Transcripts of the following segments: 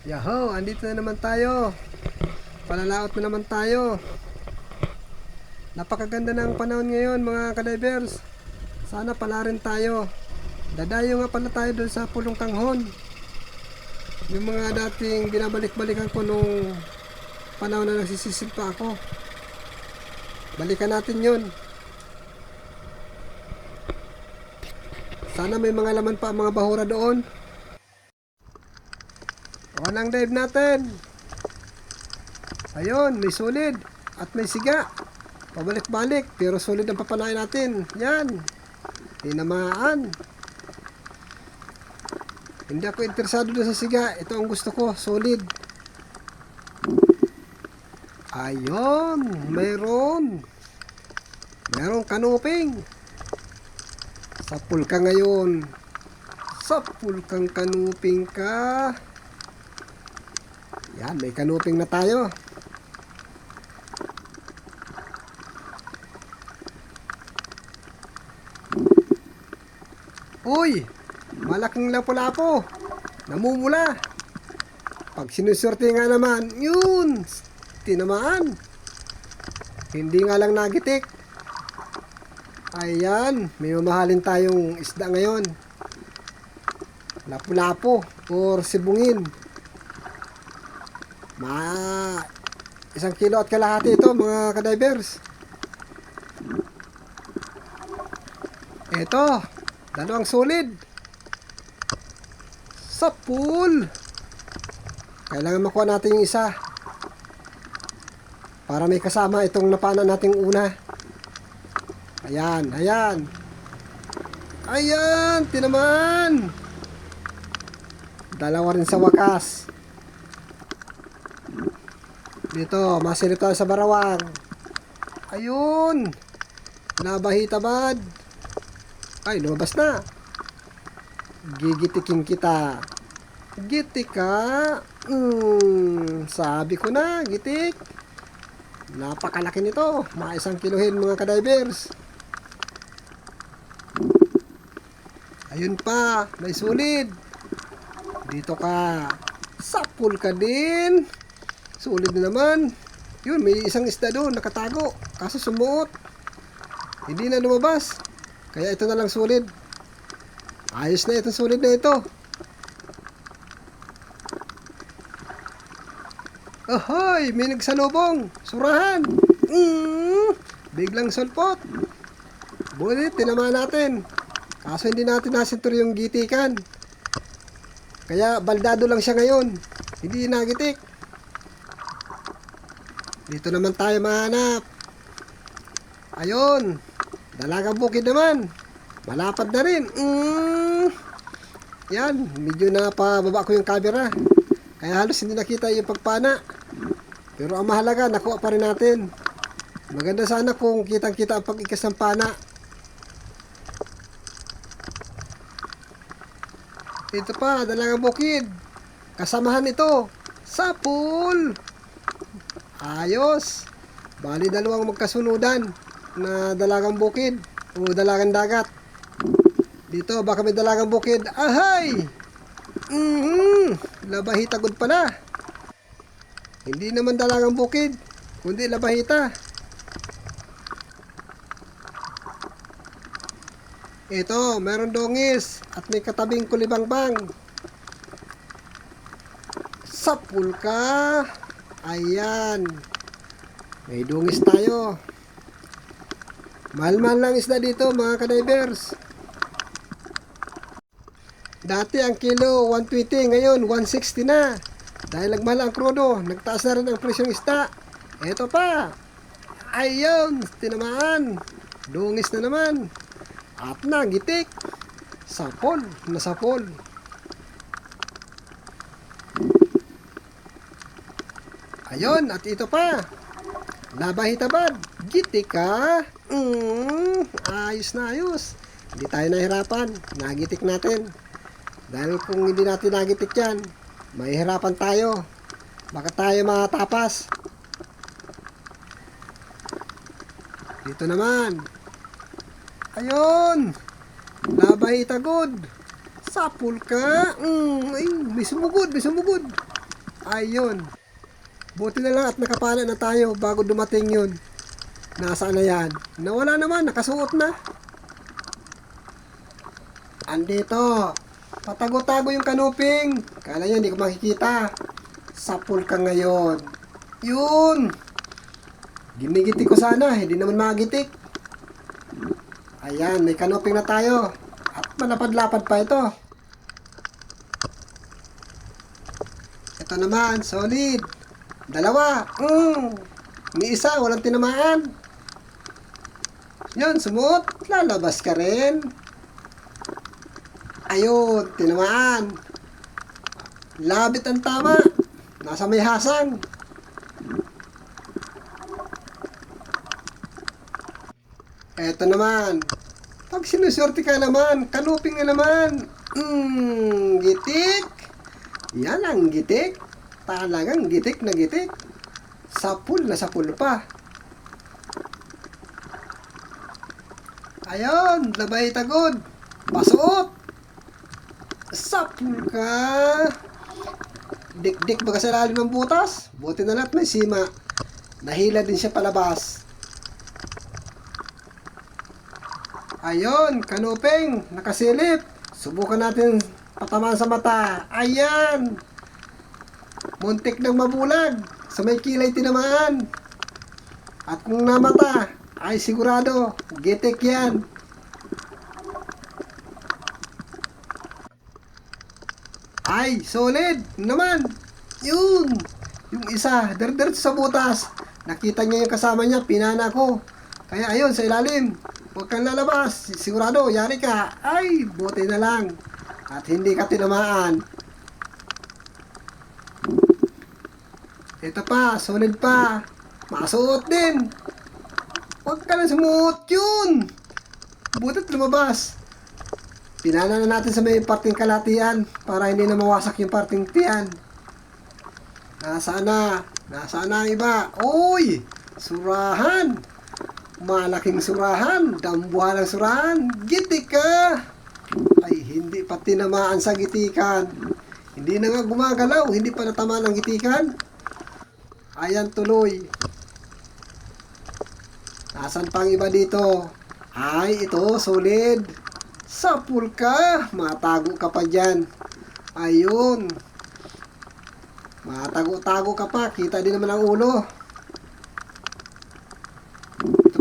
Yaho, andito na naman tayo. Palalaot na naman tayo. Napakaganda ng panahon ngayon mga kadivers. Sana pala rin tayo. Dadayo nga pala tayo doon sa Pulong Tanghon. Yung mga dating binabalik-balikan ko nung panahon na nagsisisid pa ako. Balikan natin yun. Sana may mga laman pa ang mga bahura doon. Walang dive natin. Ayun, may solid at may siga. Pabalik-balik pero solid ang papanain natin. Yan. Tinamaan. Hindi ako interesado doon sa siga. Ito ang gusto ko, solid. Ayun, mayroon kanuping. Sapul ka ngayon. Sapul kang kanuping ka. Yan, may kanuping na tayo. Uy, malaking lapo-lapo. Namumula. Pag sinusorte nga naman, yun, tinamaan. Hindi nga lang nagitik. Ayan, may mamahalin tayong isda ngayon. Lapu-lapo or sibungin. 1 kilo at kalahati ito mga kadivers. Ito, 2 solid. Sa pool. Kailangan makuha natin yung isa para may kasama itong napana nating una. Ayan, ayan. Ayan, tinaman. 2 rin sa wakas. Dito, masilip tayo sa barawang. Ayun. Nabahita bad. Ay, lumabas na. Gigitikin kita. Gitik ka. Sabi ko na, gitik. Napakalaki nito. Mga 1 kilohin mga kadivers. Ayun pa, may sulit. Dito ka. Sapul ka din. Sulit na naman. Yun, may isang isda doon nakatago. Kaso sumuot. Hindi na lumabas. Kaya ito na lang sulit. Ayos na itong sulit na ito. Ahoy! May nagsalubong. Surahan. Biglang sulpot. Bulit, tinamaan natin. Kaso hindi natin nasintur yung gitikan. Kaya baldado lang siya ngayon. Hindi nagitik. Dito naman tayo mahanap. Ayun. Dalagang bukid naman. Malapad na rin. Yan. Medyo napababa ko yung camera. Kaya halos hindi nakita yung pagpana. Pero ang mahalaga, nakuha pa rin natin. Maganda sana kung kitang-kita ang pag-ikas ng pana. Ito pa, dalagang bukid. Kasamahan ito. Sapul. Ayos. Bali 2 magkasunudan na dalagang bukid o dalagang dagat. Dito baka may dalagang bukid. Ahay! Labahita good pala. Hindi naman dalagang bukid, kundi labahita. Ito, meron dongis at may katabing kulibangbang. Sapul ka. Ayan. May dungis tayo. Mahal-mahal lang isda dito mga kadivers. Dati ang kilo 120, ngayon 160 na. Dahil nagmahal ang krudo, nagtaas na rin ang presyong isda. Eto pa. Ayun, tinamaan. Dungis na naman. At nagitik. Sapol, nasapol. Ayun, at ito pa. Labahitabad. Gitik ka. Ayos na ayos. Hindi tayo nahirapan. Nagitik natin. Dahil kung hindi natin nagitik yan, mahihirapan tayo. Baka tayo matapas. Dito naman. Ayun. Labahita good. Sapul ka. Ay, may sumugod, may sumugod. Ayun. Buti na lang at nakapana na tayo bago dumating yun. Nasaan na yan? Nawala naman, nakasuot na. Andito. Patago-tago yung kanuping. Kala niya hindi ko makikita. Sapul ka ngayon. Yun. Ginigitik ko sana, hindi naman magitik. Ayan, may kanuping na tayo. At malapad-lapad pa ito. Ito naman, solid. Dalawa. May isa, walang tinamaan. Yan, sumot. Lalabas ka rin. Ayun, tinamaan. Labit ang tama. Nasa may hasang. Eto naman. Pag sinuswerte ka naman, kanuping na naman. Gitik. Yan ang gitik. Talagang gitik na gitik. Sapul na sapul pa. Ayun, labay tagod. Pasuot. Sapul ka. Dik-dik baga sa lalim ng butas. Buti na lang may sima. Nahila din siya palabas. Ayun, kanuping, nakasilip. Subukan natin patamaan sa mata. Ayan. Muntik ng mabulag. Sa may kilay tinamaan. At kung namata, ay sigurado, gitik yan. Ay, solid naman. Yun. Yung isa, diretso sa butas. Nakita niya yung kasama niya, pinana ko. Kaya ayun, sa ilalim. Huwag kang lalabas. Sigurado, yari ka. Ay, buti na lang. At hindi ka tinamaan. Ito pa, solid pa. Masuot din. Huwag ka na sumuot yun. Butit lumabas. Pinana na natin sa may parting kalatian para hindi na mawasak yung parting tiyan. Nasaan na? Nasaan na ang iba? Uy! Surahan! Malaking surahan, dambuhan ng surahan, gitik ka! Ay, hindi pa tinamaan sa gitikan. Hindi na nga gumagalaw, hindi pa natamaan ang gitikan. Ayan tuloy. Nasaan pang iba dito? Ay, ito, solid. Sapul ka, matago ka pa dyan. Ayun. Matago-tago ka pa, kita din naman ang ulo.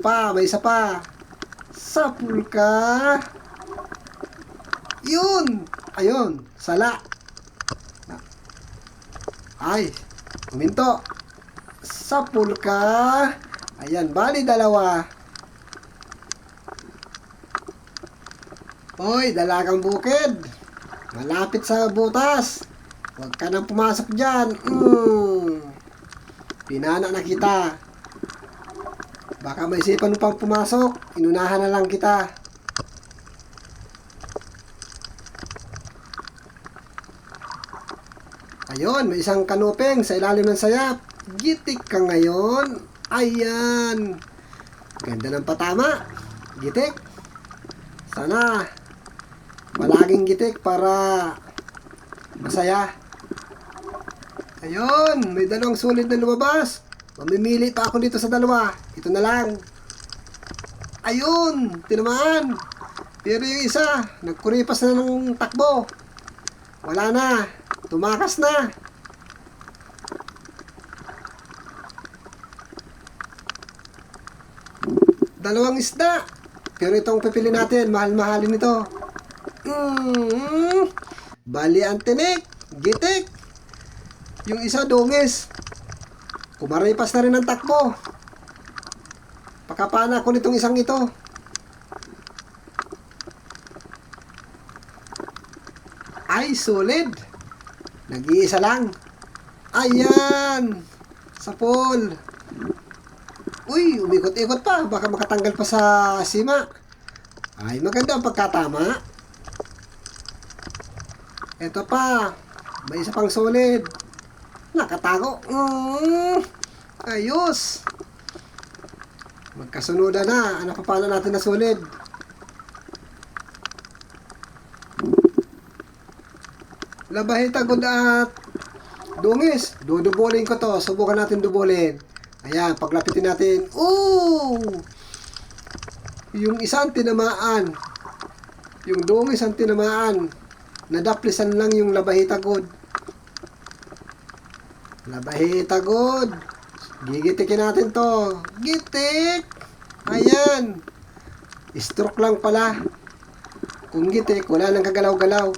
Pa, may isa pa. Sapul ka. Yun. Ayun, sala. Ay, huminto. Sapul ka. Ayan, bali dalawa. Hoy, dalagang bukid. Malapit sa butas. Huwag ka nang pumasok dyan. Pinana na kita. Baka may isipan mo pang pumasok, inunahan na lang kita. Ayun, may isang kanuping sa ilalim ng sayap. Gitik ka ngayon. Ayan. Ganda ng patama. Gitik. Sana palaging gitik para masaya. Ayun, may dalawang sulit na lumabas. Mamimili pa ako dito sa dalawa. Ito na lang. Ayun, tinamaan. Pero yung isa, nagkuripas na ng takbo. Wala na. Tumakas na. Dalawang isda. Pero itong pipili natin, mahal-mahalin ito. Bali ang tinik. Gitik. Yung isa, dungis. Kumaripas na rin ang takbo. Pakapana ko nitong isang ito. Ay, solid. Nag-iisa lang. Ayan. Sapol. Uy, umikot-ikot pa. Baka makatanggal pa sa sima. Ay, maganda ang pagkatama. Ito pa. May isa pang solid. Nakatago. Ayos. Magkasunodan na. Ano pa pala natin na solid? Labahe tagod at Dungis. Dudubulin ko to. Subukan natin dubulin. Ayan, paglapitin natin. Oh! Yung isang tinamaan. Yung dungis ang tinamaan. Nadaplisan lang yung labahitagod. Labahitagod. Gigitikin natin to. Gitik! Ayan. Stroke lang pala. Kung gitik, wala nang kagalaw-galaw.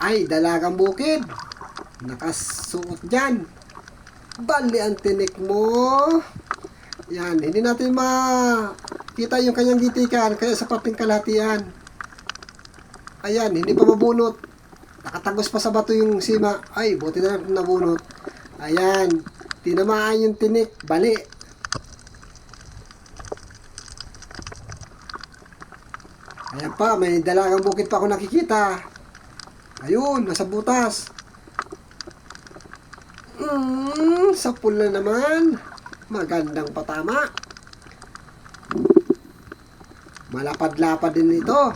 Ay, dalagang bukid. Nakasuot dyan. Bali ang tinik mo. Yan, hindi natin makita yung kanyang gitikan, kaya sa pating kalahatian. Ayan, hindi pa mabunot. Nakatagos pa sa bato yung sima. Ay, buti na lang nabunot. Ayan, tinamaan yung tinik. Bali. Ayan pa, may dalagang bukid pa ako nakikita. Ayun, nasa butas. Sa pula naman. Magandang patama. Malapad-lapad din ito.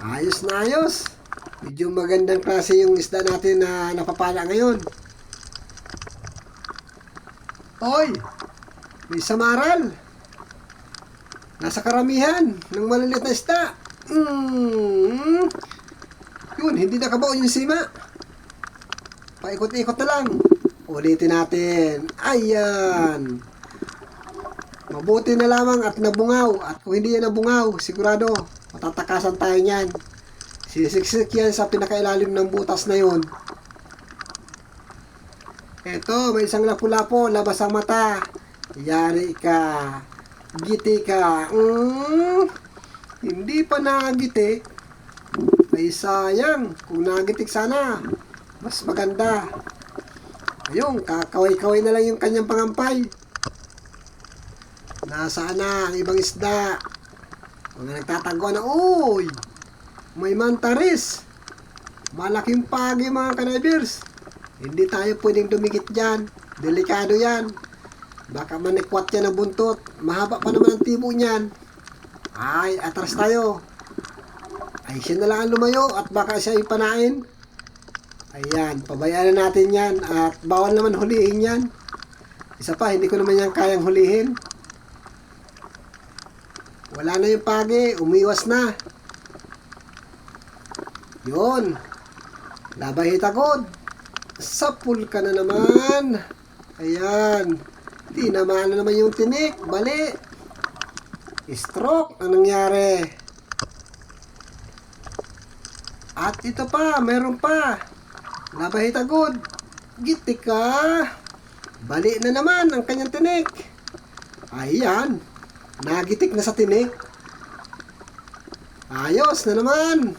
Ayos na ayos. Medyo magandang klase yung isda natin na napapala ngayon. Oy, may samaral. Nasa karamihan ng maliliit na isda. Yun, hindi nakabaon yung sima. Paikot-ikot na lang. Ulitin natin. Ayan. Mabuti na lamang at nabungaw. At kung hindi yan nabungaw, sigurado, matatakasan tayo niyan. Sisiksik yan sa pinakailalim ng butas na yun. Eto, may isang lapu-lapo, labas ang mata. Yari ka. Giti ka. Hindi pa nagiti. Ay sayang, kung nagitik sana, mas maganda. Ayun, kakaway-kaway na lang yung kanyang pangampay. Nasaan na ang ibang isda? Mga nagtatago na, uy, may mantaris. Malaking pagi mga kanibers. Hindi tayo pwedeng dumikit dyan. Delikado yan. Baka manikwat yan ang buntot. Mahaba pa naman ang tibo niyan. Ay, atras tayo. Ay, siya na lang ang lumayo at baka siya ipanain. Ayan, pabayaan na natin yan. At bawal naman hulihin yan. Isa pa, hindi ko naman yan kayang hulihin. Wala na yung pagi, umiwas na. Yun. Labahitagod. Sapul ka na naman. Ayan. Tinamaan na naman yung tinik. Bali. Stroke ang nangyari. At ito pa, meron pa. Labahitagod. Gitik ka. Bali na naman ang kanyang tinik. Ayan. Nagitik na sa tinik. Ayos na naman.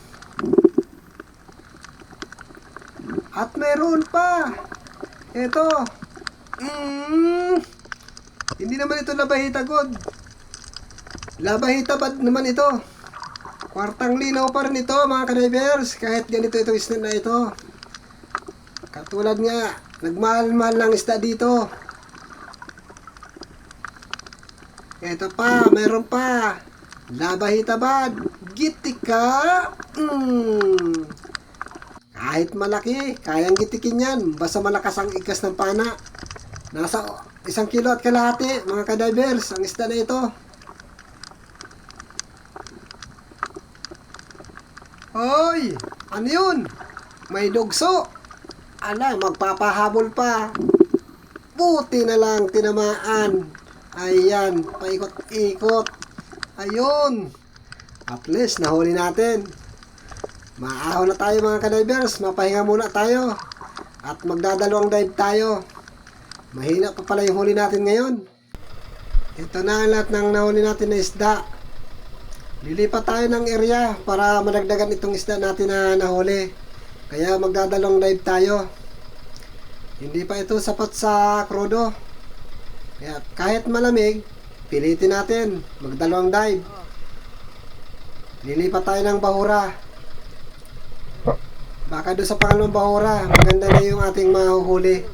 At meron pa. Ito. Hindi naman ito labahitagod. Labahitabad naman ito. Kwartang linaw pa rin ito mga kanibers. Kahit ganito itong isda na ito. Katulad nga, nagmahal-mahal ng isda dito. Ito pa, meron pa. Labahitabad. Gitik ka. Kahit malaki, kayang gitikin yan. Basta malakas ang ikas ng pana. Nasa 1 kilo at kalahati mga kadivers ang isda na ito. Hoy! Ano yun? May dugso. Ala, magpapahabol pa. Buti na lang tinamaan. Ayan, paikot-ikot. Ayun. At least, nahuli natin. Maahaw na tayo mga kadivers. Mapahinga muna tayo. At magdadalawang dive tayo. Mahina pa pala yung huli natin ngayon. Ito na ang lahat ng nahuli natin na isda. Lilipat tayo ng area para madagdagan itong isda natin na nahuli. Kaya magdadalawang dive tayo. Hindi pa ito sapat sa krudo. Kaya kahit malamig, pilitin natin magdalawang dive. Lilipat tayo ng bahura. Baka doon sa pangalawang bahura, maganda na yung ating mahuhuli.